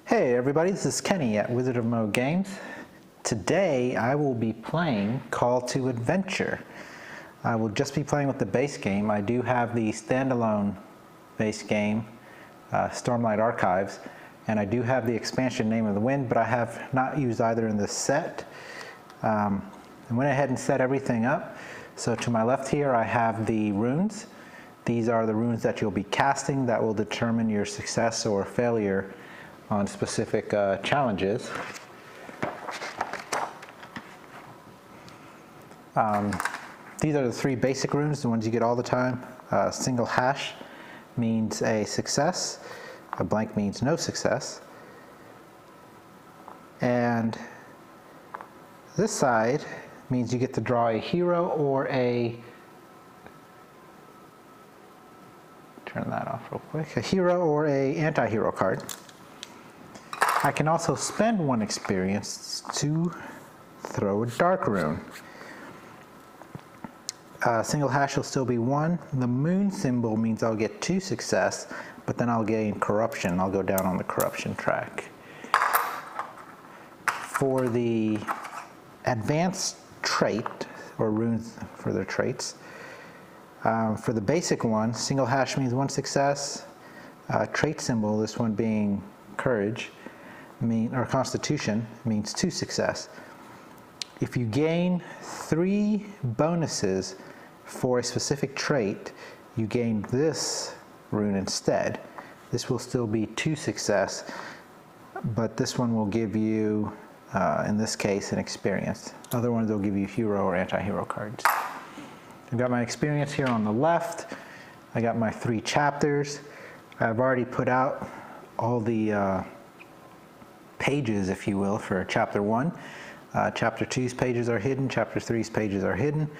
Hey everybody, this is Kenny at Wizard of Mo Games. Today I will be playing Call to Adventure. I will just be playing with the base game. I do have the standalone base game, Stormlight Archives, and I do have the expansion Name of the Wind, but I have not used either in this set. I went ahead and set everything up. So to my left here I have the runes. These are the runes that you'll be casting that will determine your success or failure on specific challenges. These are the three basic runes, the ones you get all the time. Single hash means a success, a blank means no success. And this side means you get to draw a hero or a, turn that off real quick, a hero or a anti-hero card. I can also spend one experience to throw a dark rune. Single hash will still be 1. The moon symbol means I'll get 2 success, but then I'll gain corruption. I'll go down on the corruption track. For the advanced trait, or runes for their traits, for the basic one, single hash means 1 success. Trait symbol, this one being courage, or constitution, means 2 success. If you gain 3 bonuses for a specific trait, you gain this rune instead. This will still be 2 success, but this one will give you, in this case, an experience. Other ones will give you hero or anti-hero cards. I've got my experience here on the left. I got my 3 chapters. I've already put out all the pages, if you will, for chapter 1. Chapter 2's pages are hidden, chapter 3's pages are hidden.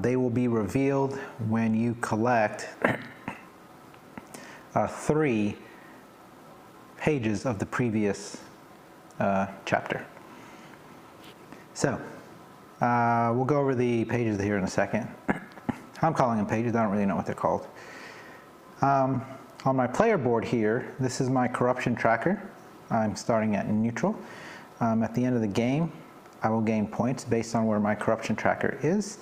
They will be revealed when you collect 3 pages of the previous chapter. So, we'll go over the pages here in a second. I'm calling them pages, I don't really know what they're called. On my player board here, this is my corruption tracker. I'm starting at neutral. At the end of the game, I will gain points based on where my corruption tracker is.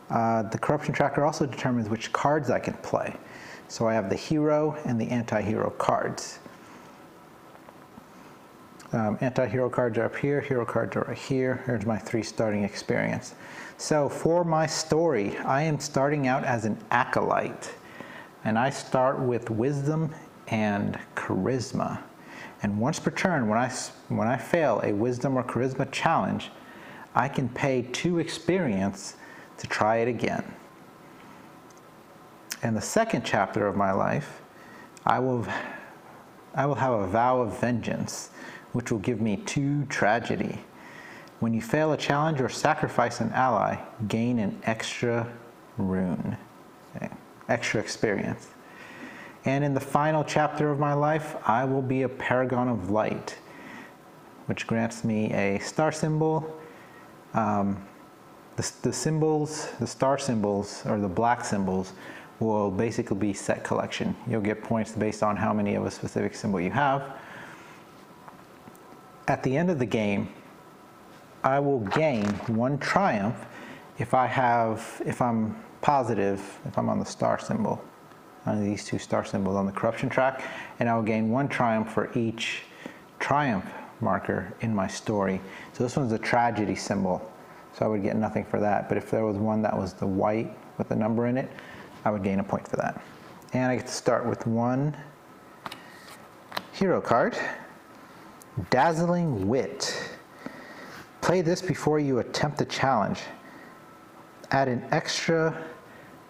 The corruption tracker also determines which cards I can play. So I have the hero and the anti-hero cards. Anti-hero cards are up here, hero cards are right here. Here's my 3 starting experience. So for my story, I am starting out as an acolyte. And I start with wisdom and charisma. And once per turn, when I fail a wisdom or charisma challenge, I can pay 2 experience to try it again. In the second chapter of my life, I will have a vow of vengeance, which will give me 2 tragedy. When you fail a challenge or sacrifice an ally, gain an extra rune, extra experience. And in the final chapter of my life, I will be a paragon of light, which grants me a star symbol. The symbols, the star symbols, or the black symbols, will basically be set collection. You'll get points based on how many of a specific symbol you have. At the end of the game, I will gain 1 triumph if I'm positive, if I'm on the star symbol, on these 2 star symbols on the corruption track, and I will gain 1 triumph for each triumph marker in my story. So this one's a tragedy symbol, so I would get nothing for that, but if there was one that was the white with the number in it, I would gain a point for that. And I get to start with 1 hero card, Dazzling Wit. Play this before you attempt the challenge. Add an extra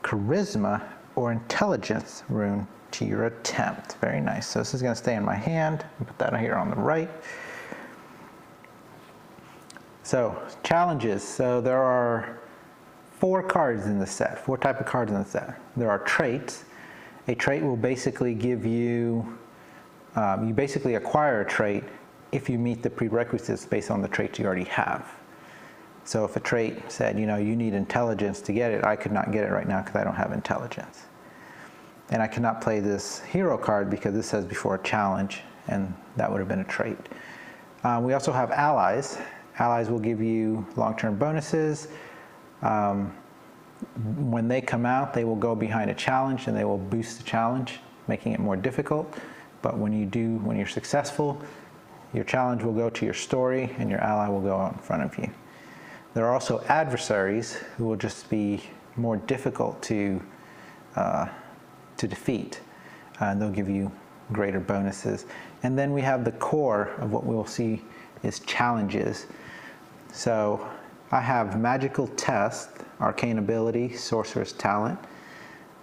charisma or intelligence rune to your attempt. Very nice. So this is going to stay in my hand. Put that here on the right. So challenges. So there are 4 cards in the set, 4 types of cards in the set. There are traits. A trait will basically give you, you basically acquire a trait if you meet the prerequisites based on the traits you already have. So if a trait said, you need intelligence to get it, I could not get it right now because I don't have intelligence. And I cannot play this hero card because this says before a challenge, and that would have been a trait. We also have allies. Allies will give you long-term bonuses. When they come out, they will go behind a challenge and they will boost the challenge, making it more difficult. But when you're successful, your challenge will go to your story and your ally will go out in front of you. There are also adversaries who will just be more difficult to defeat, and they'll give you greater bonuses. And then we have the core of what we'll see is challenges. So I have magical test, arcane ability, sorcerer's talent.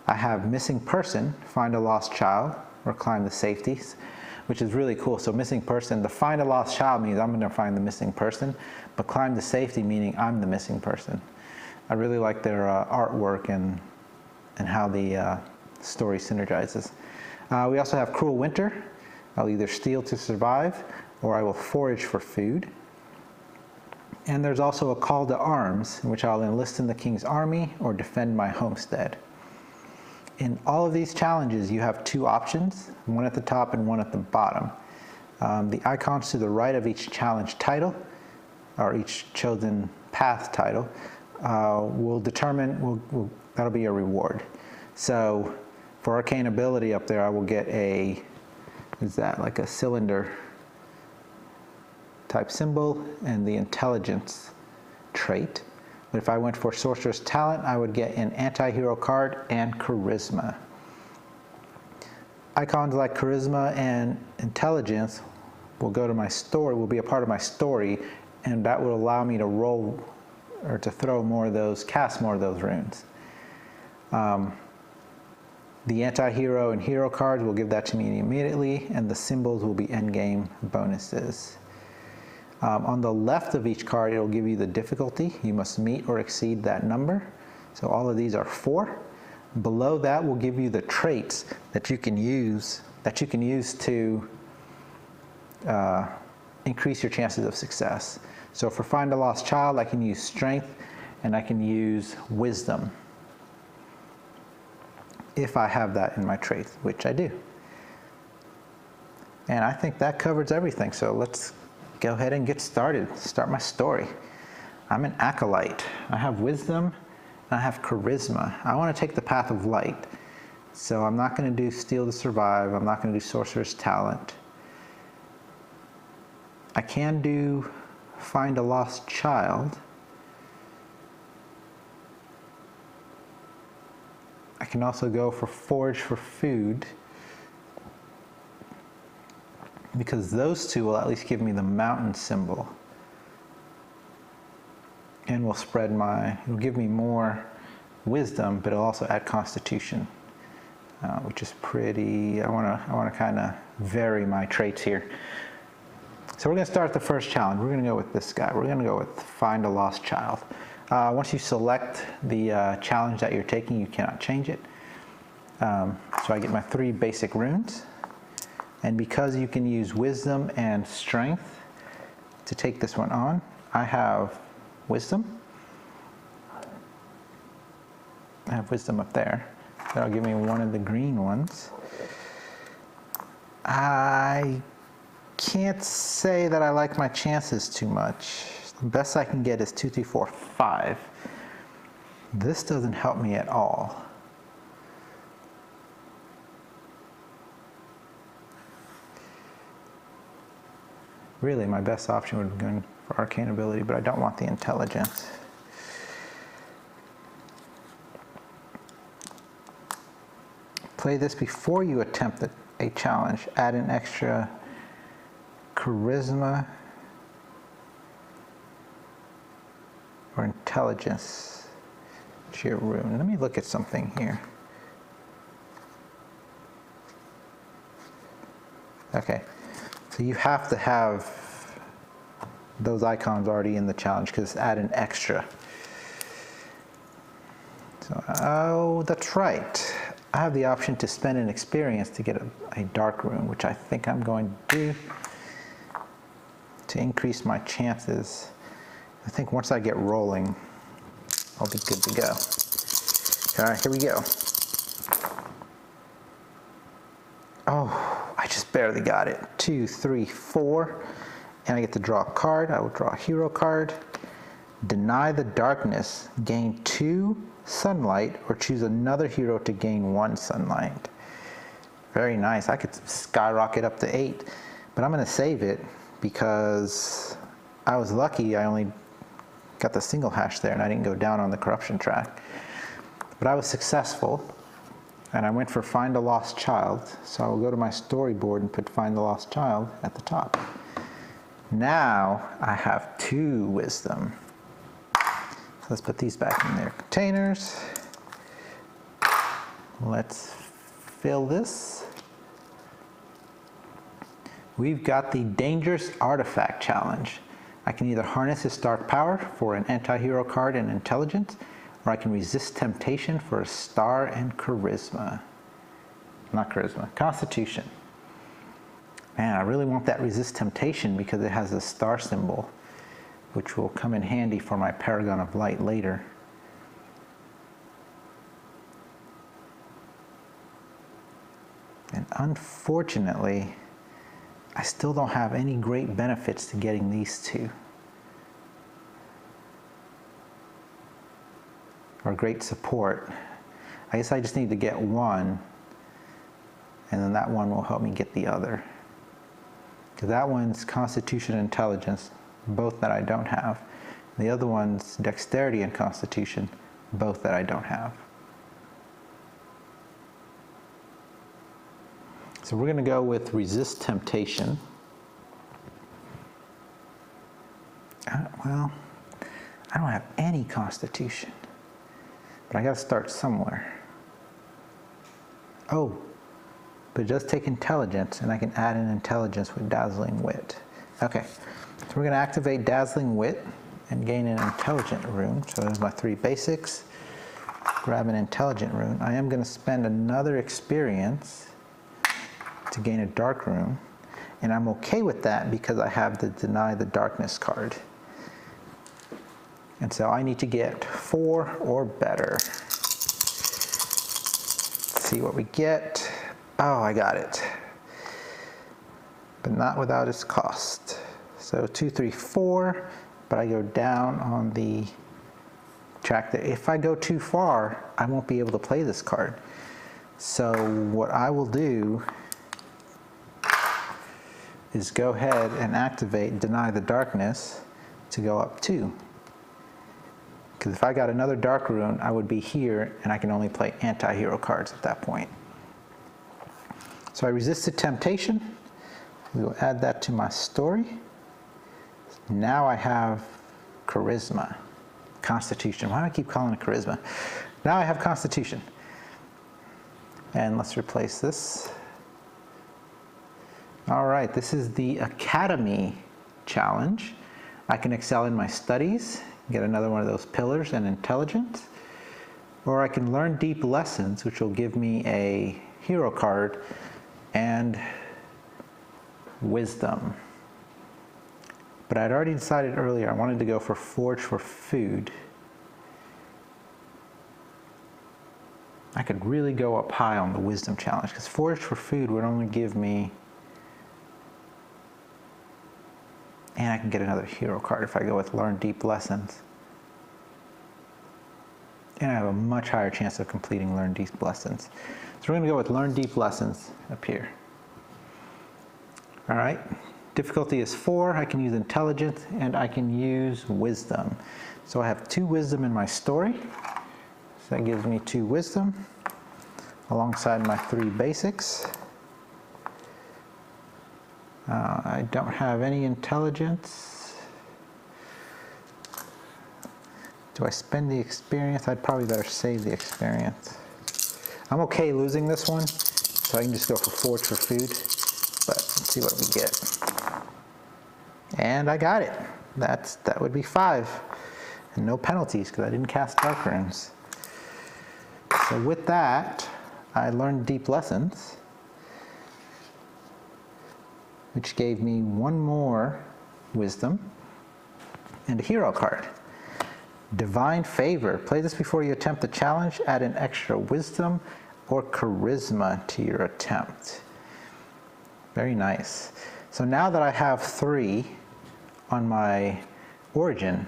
I have missing person, find a lost child, or climb the safeties, which is really cool. So missing person, the find a lost child means I'm going to find the missing person, but climb the safety meaning I'm the missing person. I really like their artwork and how the story synergizes. We also have cruel winter. I'll either steal to survive or I will forage for food. And there's also a call to arms, in which I'll enlist in the king's army or defend my homestead. In all of these challenges, you have two options, one at the top and one at the bottom. The icons to the right of each challenge title, or each chosen path title, will determine, that'll be a reward. So for arcane ability up there, I will get is that like a cylinder type symbol and the intelligence trait. But if I went for sorcerer's talent, I would get an anti-hero card and charisma. Icons like charisma and intelligence will go to my story, will be a part of my story, and that will allow me to roll or to throw more of those, cast more of those runes. The anti-hero and hero cards will give that to me immediately, and the symbols will be endgame bonuses. On the left of each card, it will give you the difficulty. You must meet or exceed that number. So all of these are 4. Below that will give you the traits that you can use to increase your chances of success. So for find a lost child, I can use strength and I can use wisdom if I have that in my traits, which I do. And I think that covers everything. So let's go ahead and get started. Start my story. I'm an acolyte. I have wisdom and I have charisma. I want to take the path of light. So I'm not going to do steal to survive. I'm not going to do sorcerer's talent. I can do find a lost child. I can also go for forage for food, because those two will at least give me the mountain symbol and will it'll give me more wisdom, but it'll also add constitution, which is pretty, I want to kind of vary my traits here. So we're going to start the first challenge. We're going to go with this guy. We're going to go with find a lost child. Once you select the challenge that you're taking, you cannot change it. So I get my 3 basic runes. And because you can use wisdom and strength to take this one on, I have wisdom. I have wisdom up there. That'll give me one of the green ones. I can't say that I like my chances too much. The best I can get is 2, 3, 4, 5. This doesn't help me at all. Really, my best option would be going for arcane ability, but I don't want the intelligence. Play this before you attempt a challenge. Add an extra charisma or intelligence to your rune. Let me look at something here. Okay. So you have to have those icons already in the challenge because add an extra. So, oh, that's right. I have the option to spend an experience to get a dark rune, which I think I'm going to do to increase my chances. I think once I get rolling, I'll be good to go. All right, here we go. Oh, I just just barely got it. 2, 3, 4. And I get to draw a card. I will draw a hero card. Deny the darkness. Gain 2 sunlight or choose another hero to gain 1 sunlight. Very nice. I could skyrocket up to 8. But I'm going to save it because I was lucky. I only got the single hash there and I didn't go down on the corruption track. But I was successful. And I went for Find a Lost Child. So I will go to my storyboard and put Find the Lost Child at the top. Now I have 2 wisdom. So let's put these back in their containers. Let's fill this. We've got the Dangerous Artifact Challenge. I can either harness its dark power for an anti-hero card and intelligence, or I can resist temptation for a star and charisma. Not charisma, constitution. Man, I really want that resist temptation because it has a star symbol, which will come in handy for my Paragon of Light later. And unfortunately, I still don't have any great benefits to getting these 2. Or great support. I guess I just need to get 1, and then that one will help me get the other. Because that one's Constitution and Intelligence, both that I don't have. The other one's Dexterity and Constitution, both that I don't have. So we're going to go with Resist Temptation. Well, I don't have any Constitution. But I got to start somewhere. Oh, but it does take intelligence, and I can add an intelligence with Dazzling Wit. Okay, so we're going to activate Dazzling Wit and gain an intelligent rune. So there's my 3 basics. Grab an intelligent rune. I am going to spend another experience to gain a dark rune, and I'm okay with that because I have the Deny the Darkness card. And so I need to get 4 or better. Let's see what we get. Oh, I got it. But not without its cost. So 2, 3, 4, but I go down on the track there. If I go too far, I won't be able to play this card. So what I will do is go ahead and activate Deny the Darkness to go up 2. Because if I got another dark rune, I would be here, and I can only play anti-hero cards at that point. So I resisted temptation. We will add that to my story. Now I have charisma, constitution. Why do I keep calling it charisma? Now I have constitution. And let's replace this. All right, this is the Academy Challenge. I can excel in my studies, get another one of those pillars and intelligence, or I can learn deep lessons, which will give me a hero card and wisdom. But I'd already decided earlier I wanted to go for Forge for Food. I could really go up high on the wisdom challenge because Forge for Food would only give me, and I can get another hero card if I go with Learn Deep Lessons. And I have a much higher chance of completing Learn Deep Lessons. So we're going to go with Learn Deep Lessons up here. All right, difficulty is 4. I can use Intelligence and I can use Wisdom. So I have 2 Wisdom in my story. So that gives me 2 Wisdom alongside my 3 basics. I don't have any Intelligence. Do I spend the experience? I'd probably better save the experience. I'm okay losing this one, so I can just go for Forge for Food, but let's see what we get. And I got it. That would be 5. And no penalties because I didn't cast Dark Runes. So with that, I learned Deep Lessons, which gave me 1 more Wisdom and a hero card. Divine Favor. Play this before you attempt the challenge. Add an extra Wisdom or Charisma to your attempt. Very nice. So now that I have 3 on my origin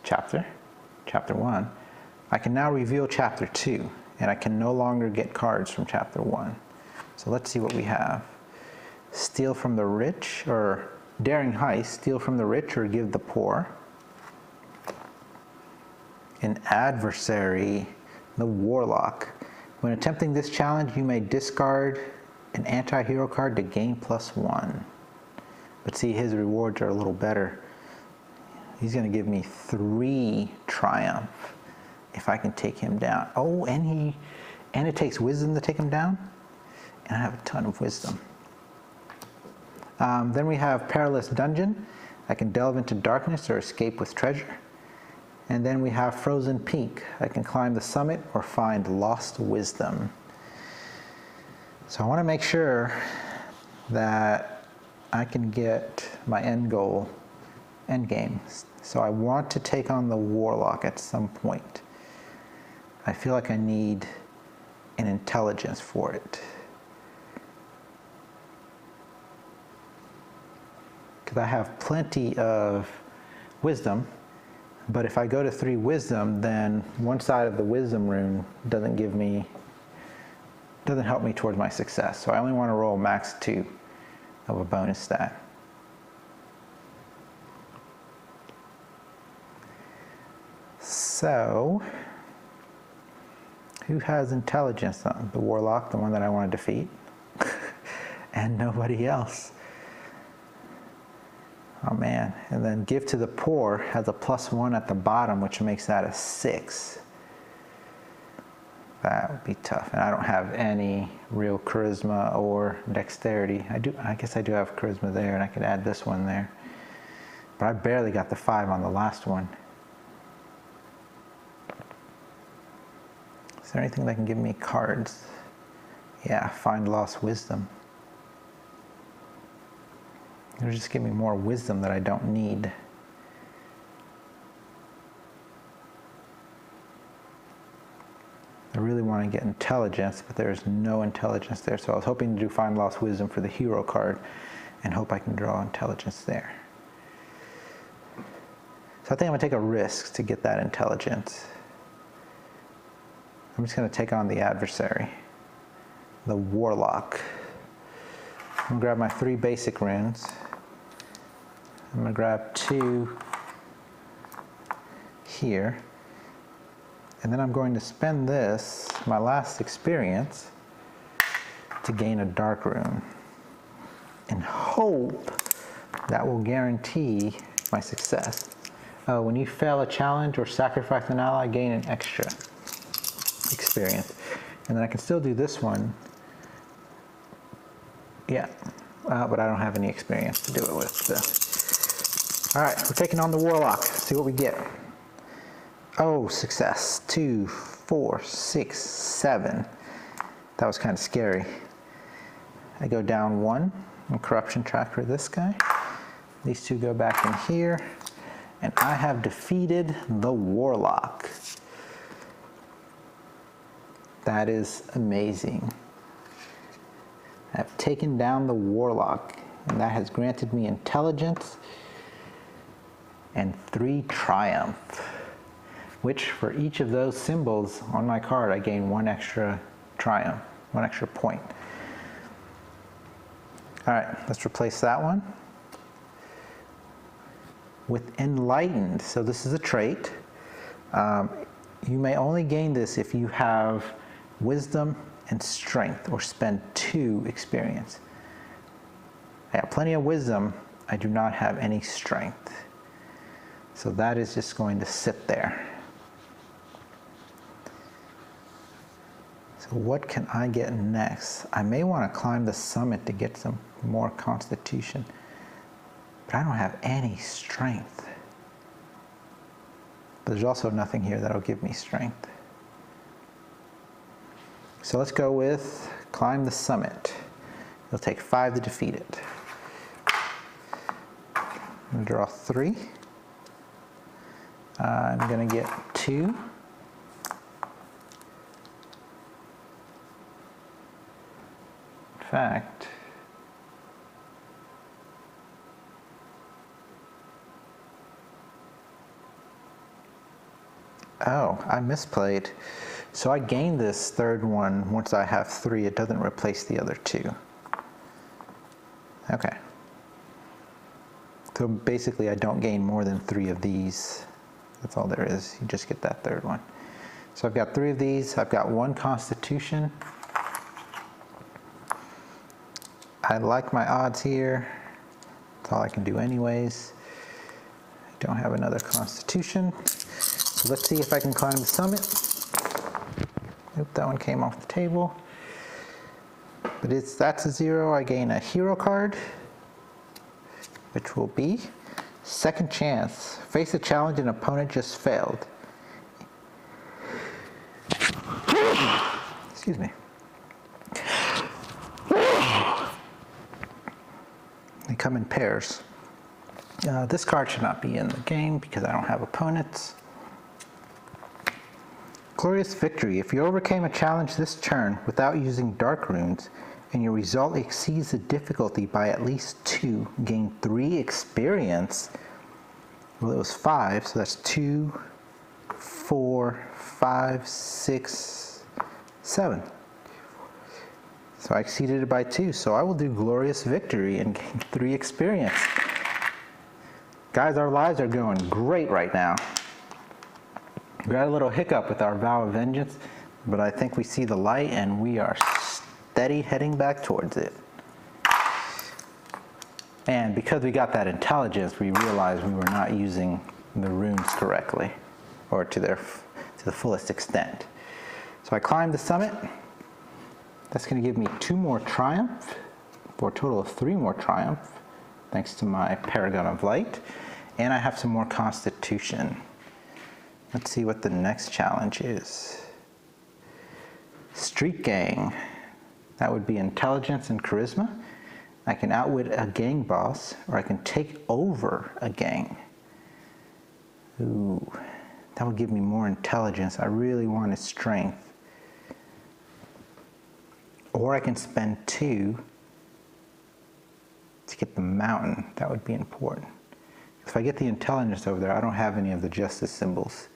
chapter, chapter 1, I can now reveal chapter 2, and I can no longer get cards from chapter 1. So let's see what we have. Steal from the rich, or daring heist, steal from the rich or give the poor. An adversary, the warlock. When attempting this challenge, you may discard an anti-hero card to gain +1. But see, his rewards are a little better. He's going to give me 3 triumph if I can take him down. Oh, and it takes wisdom to take him down, and I have a ton of wisdom. Then we have perilous dungeon. I can delve into darkness or escape with treasure. And then we have frozen peak. I can climb the summit or find lost wisdom. So I want to make sure that I can get my end game. So I want to take on the warlock at some point. I feel like I need an intelligence for it. Because I have plenty of wisdom, but if I go to 3 wisdom, then one side of the wisdom rune doesn't help me towards my success. So I only want to roll max 2 of a bonus stat. So, who has intelligence? The warlock, the one that I want to defeat, and nobody else. Oh man, and then give to the poor has a +1 at the bottom, which makes that a 6. That would be tough, and I don't have any real charisma or dexterity. I guess I do have charisma there, and I could add this one there. But I barely got the 5 on the last one. Is there anything that can give me cards? Yeah, find lost wisdom. It'll just give me more wisdom that I don't need. I really want to get intelligence, but there's no intelligence there. So I was hoping to do find lost wisdom for the hero card and hope I can draw intelligence there. So I think I'm going to take a risk to get that intelligence. I'm just going to take on the adversary, the warlock. I'm going to grab my 3 basic runes. I'm going to grab 2 here. And then I'm going to spend this, my last experience, to gain a dark rune. And hope that will guarantee my success. When you fail a challenge or sacrifice an ally, gain an extra experience. And then I can still do this one. Yeah, but I don't have any experience to do it with. So. All right, we're taking on the warlock. Let's see what we get. Oh, success. 2, 4, 6, 7. That was kind of scary. I go down 1 on corruption track for this guy. These 2 go back in here. And I have defeated the warlock. That is amazing. I've taken down the warlock, and that has granted me intelligence and 3 triumph, which for each of those symbols on my card, I gain 1 extra triumph, 1 extra point. All right, let's replace that one with enlightened. So this is a trait. You may only gain this if you have wisdom and strength, or spend 2 experience. I have plenty of wisdom. I do not have any strength. So that is just going to sit there. So what can I get next? I may want to climb the summit to get some more constitution, but I don't have any strength. But there's also nothing here that'll give me strength. So let's go with climb the summit. It'll take 5 to defeat it. I'm going to draw 3. I'm going to get 2. In fact, Oh, I misplayed. So I gain this third one once I have 3. It doesn't replace the other 2. Okay. So basically I don't gain more than 3 of these. That's all there is. You just get that third one. So I've got 3 of these. I've got 1 Constitution. I like my odds here. That's all I can do anyways. I don't have another Constitution. So let's see if I can climb the summit. Oop, that one came off the table. But that's a 0. I gain a hero card, which will be Second Chance. Face a challenge an opponent just failed. Excuse me. They come in pairs. This card should not be in the game because I don't have opponents. Glorious Victory. If you overcame a challenge this turn without using dark runes, and your result exceeds the difficulty by at least 2, gain 3 experience. Well, it was 5, so that's 2, 4, 5, 6, 7. So I exceeded it by 2, so I will do Glorious Victory and gain 3 experience. Guys, our lives are going great right now. We got a little hiccup with our Vow of Vengeance, but I think we see the light and we are steady heading back towards it. And because we got that intelligence, we realized we were not using the runes correctly, or to the fullest extent. So I climbed the summit. That's going to give me 2 more Triumph, for a total of 3 more Triumph, thanks to my Paragon of Light. And I have some more Constitution. Let's see what the next challenge is. Street Gang. That would be Intelligence and Charisma. I can outwit a gang boss, or I can take over a gang. Ooh, that would give me more intelligence. I really wanted strength. Or I can spend 2 to get the mountain. That would be important. If I get the intelligence over there, I don't have any of the justice symbols.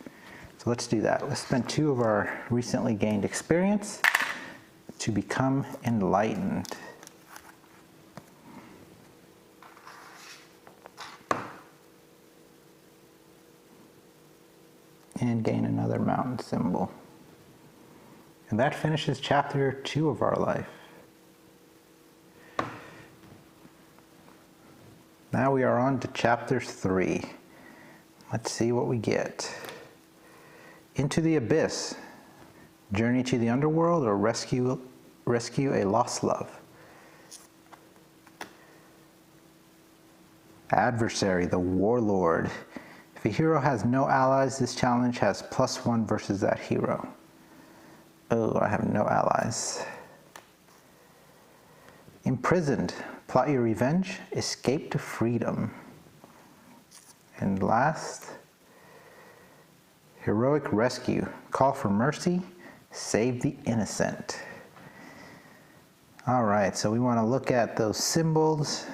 So let's do that. Let's spend 2 of our recently gained experience to become enlightened. And gain another mountain symbol. And that finishes chapter 2 of our life. Now we are on to chapter 3. Let's see what we get. Into the Abyss. Journey to the underworld, or rescue a lost love. Adversary, the warlord. If a hero has no allies, this challenge has +1 versus that hero. Oh, I have no allies. Imprisoned. Plot your revenge. Escape to freedom. And last, heroic rescue. Call for mercy. Save the innocent. All right, so we want to look at those symbols,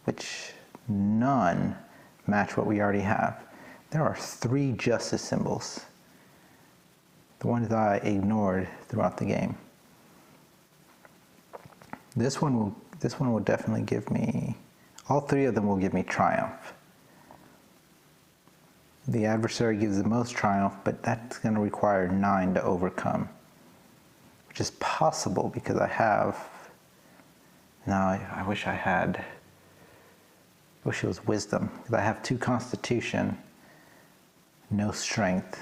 which none match what we already have. There are 3 justice symbols. The ones that I ignored throughout the game. This one will definitely give me, all 3 of them will give me triumph. The adversary gives the most triumph, but that's going to require 9 to overcome, which is possible because I have, now I wish I had, wish it was wisdom, because I have 2 constitution, no strength,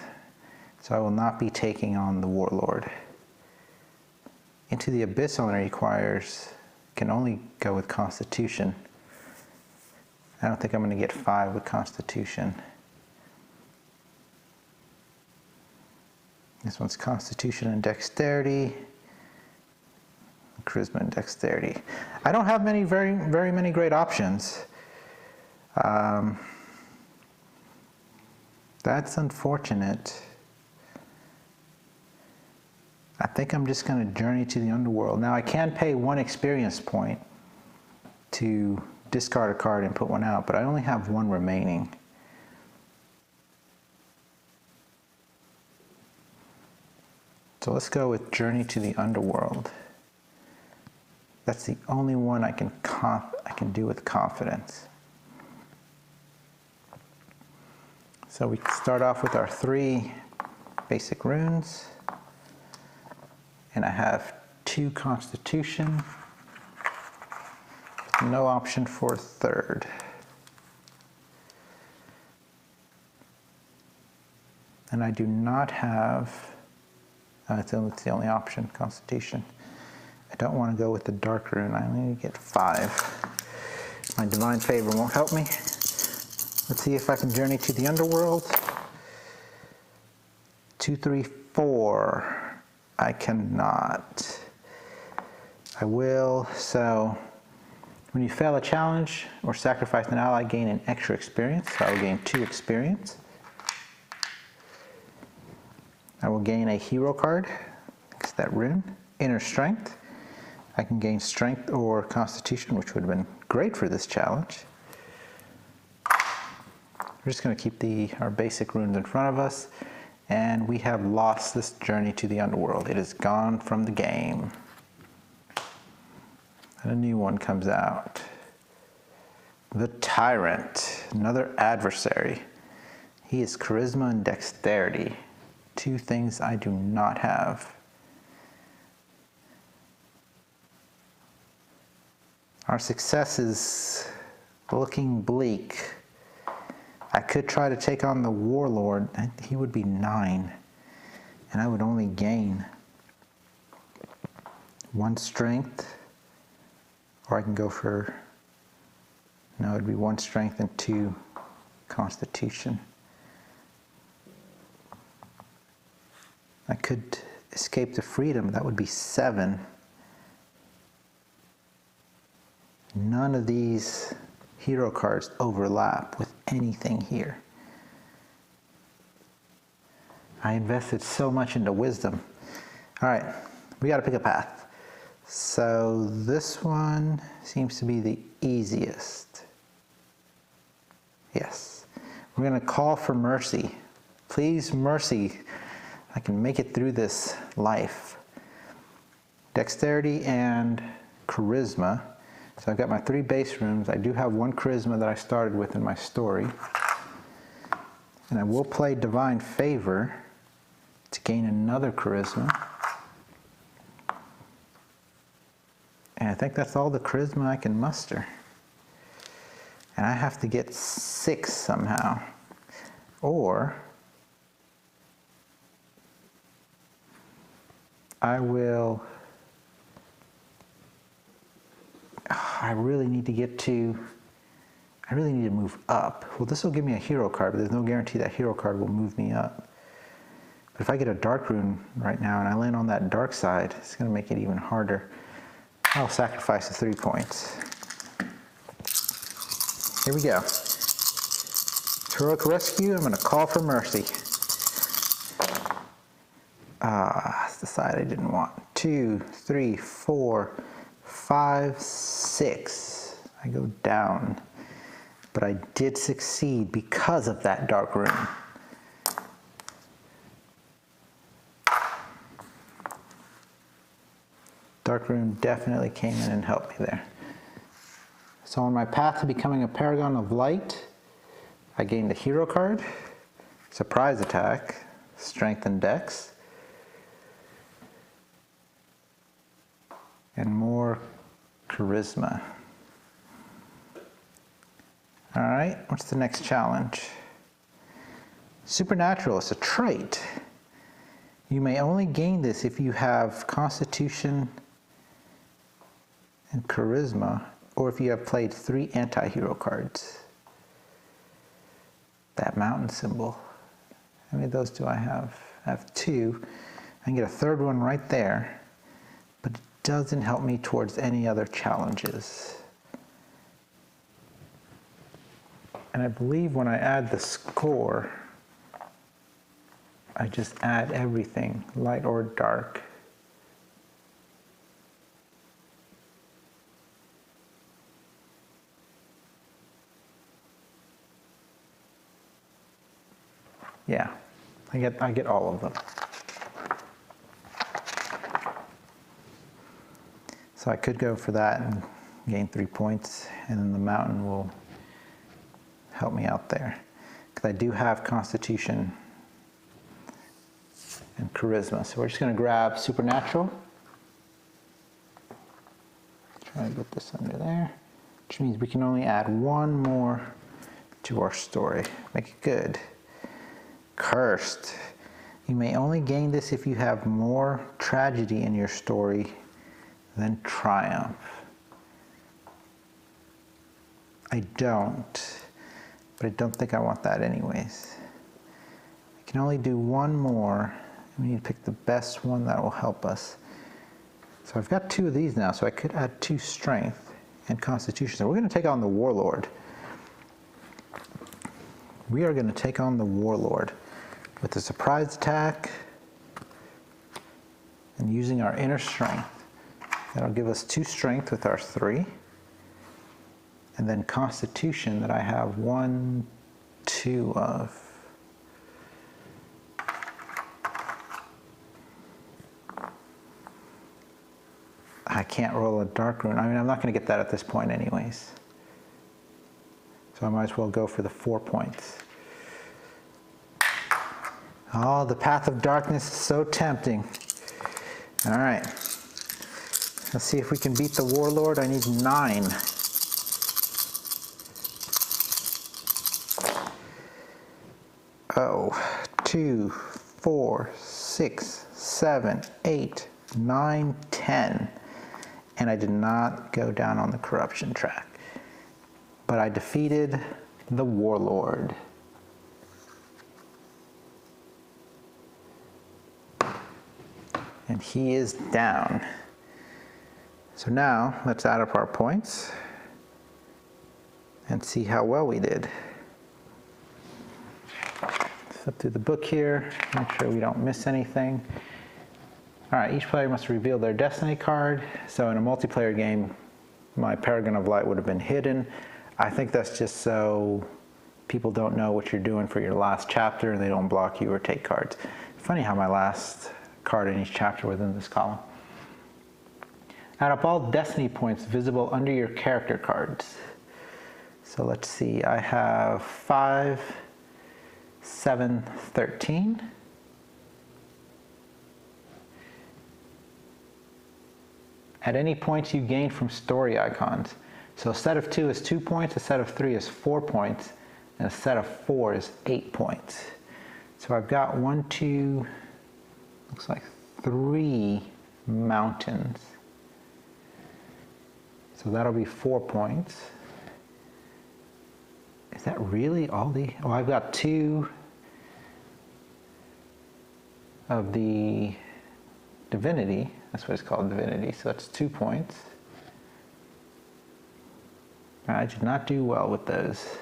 so I will not be taking on the warlord. Into the Abyss only requires, can only go with constitution. I don't think I'm going to get 5 with constitution. This one's constitution and dexterity. Charisma and dexterity. I don't have very many great options. That's unfortunate. I think I'm just going to journey to the underworld. Now I can pay 1 experience point to discard a card and put 1 out, but I only have 1 remaining. So let's go with Journey to the Underworld. That's the only one I can do with confidence. So we start off with our 3 basic runes, and I have 2 Constitution, no option for a 3rd. And I do not have, it's the only option, Constitution. I don't want to go with the dark rune. I only get 5. My divine favor won't help me. Let's see if I can journey to the underworld. 2, 3, 4. I cannot. I will. So when you fail a challenge or sacrifice an ally, gain an extra experience. So I will gain 2 experience. I will gain a hero card. It's that rune. Inner strength. I can gain strength or constitution, which would have been great for this challenge. We're just going to keep our basic runes in front of us, and we have lost this journey to the underworld. It is gone from the game. And a new one comes out. The Tyrant, another adversary. He is charisma and dexterity, 2 things I do not have. Our success is looking bleak. I could try to take on the Warlord. He would be 9, and I would only gain 1 strength, or I can go for, no, it'd be 1 strength and 2 constitution. I could escape to freedom. That would be 7. None of these hero cards overlap with anything here. I invested so much into wisdom. All right, we got to pick a path. So this one seems to be the easiest. Yes. We're going to call for mercy. Please, mercy. I can make it through this life. Dexterity and charisma. So I've got my 3 base runes. I do have 1 charisma that I started with in my story. And I will play divine favor to gain another charisma. And I think that's all the charisma I can muster. And I have to get 6 somehow. Or I really need to move up. Well, this will give me a hero card, but there's no guarantee that hero card will move me up. But if I get a dark rune right now and I land on that dark side, it's going to make it even harder. I'll sacrifice the 3 points. Here we go. Heroic rescue, I'm going to call for mercy. That's the side I didn't want. 2, 3, 4, 5, 6. I go down. But I did succeed because of that dark rune. Dark rune definitely came in and helped me there. So on my path to becoming a paragon of light, I gained a hero card, surprise attack, strength and dex, and more charisma. All right, what's the next challenge? Supernatural, it's a trait. You may only gain this if you have Constitution and Charisma, or if you have played 3 anti-hero cards. That mountain symbol. How many of those do I have? I have 2. I can get a 3rd one right there, but it doesn't help me towards any other challenges. And I believe when I add the score, I just add everything, light or dark. Yeah, I get all of them. So I could go for that and gain 3 points, and then the mountain will help me out there. Because I do have Constitution and Charisma. So we're just going to grab Supernatural. Try to get this under there. Which means we can only add one more to our story. Make it good. Cursed. You may only gain this if you have more tragedy in your story than triumph. I don't, but I don't think I want that anyways. I can only do one more. We need to pick the best one that will help us. So I've got 2 of these now, so I could add 2 strength and constitution. So we're going to take on the Warlord. We are going to take on the Warlord with a surprise attack and using our inner strength. That'll give us 2 strength with our 3. And then Constitution that I have 1, 2 of. I can't roll a dark rune. I mean, I'm not going to get that at this point anyways. So I might as well go for the 4 points. Oh, the Path of Darkness is so tempting. All right. Let's see if we can beat the Warlord. I need 9. Oh, 2, 4, 6, 7, 8, 9, 10. And I did not go down on the corruption track. But I defeated the Warlord. And he is down. So now, let's add up our points and see how well we did. Flip through the book here, make sure we don't miss anything. All right, each player must reveal their destiny card. So in a multiplayer game, my Paragon of Light would have been hidden. I think that's just so people don't know what you're doing for your last chapter and they don't block you or take cards. Funny how my last card in each chapter was in this column. Add up all destiny points visible under your character cards. So let's see, I have 5, 7, 13. At any points you gain from story icons. So a set of 2 is 2 points, a set of 3 is 4 points, and a set of 4 is 8 points. So I've got 1, 2, looks like 3 mountains. So that'll be 4 points. Is that really all the, oh, I've got 2 of the divinity. That's what it's called, divinity. So that's 2 points. I did not do well with those.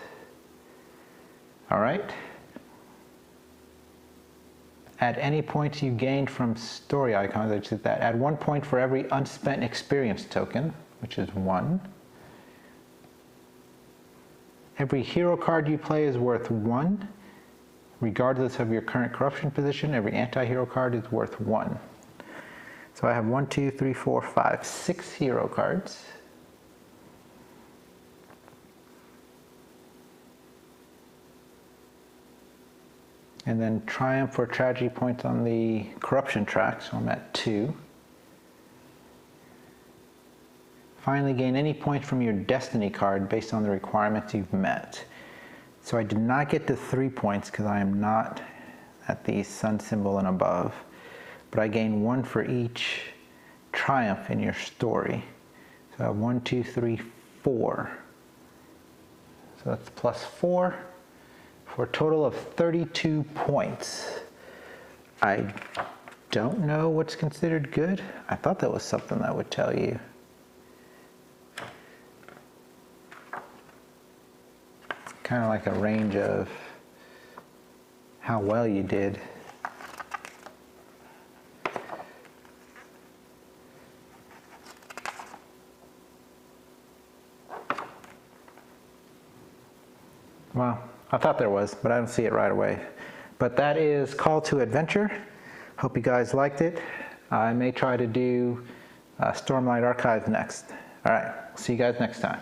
All right. At any points you gained from story icons, I just did that. Add 1 point for every unspent experience token, which is 1. Every hero card you play is worth 1. Regardless of your current corruption position, every anti-hero card is worth 1. So I have 1, 2, 3, 4, 5, 6 hero cards. And then triumph or tragedy points on the corruption track, so I'm at 2. Finally, gain any point from your destiny card based on the requirements you've met. So I did not get to 3 points because I am not at the sun symbol and above, but I gain 1 for each triumph in your story. So I have 1, 2, 3, 4. So that's plus 4 for a total of 32 points. I don't know what's considered good. I thought that was something that would tell you. Kind of like a range of how well you did. Well, I thought there was, but I don't see it right away. But that is Call to Adventure. Hope you guys liked it. I may try to do Stormlight Archive next. All right, see you guys next time.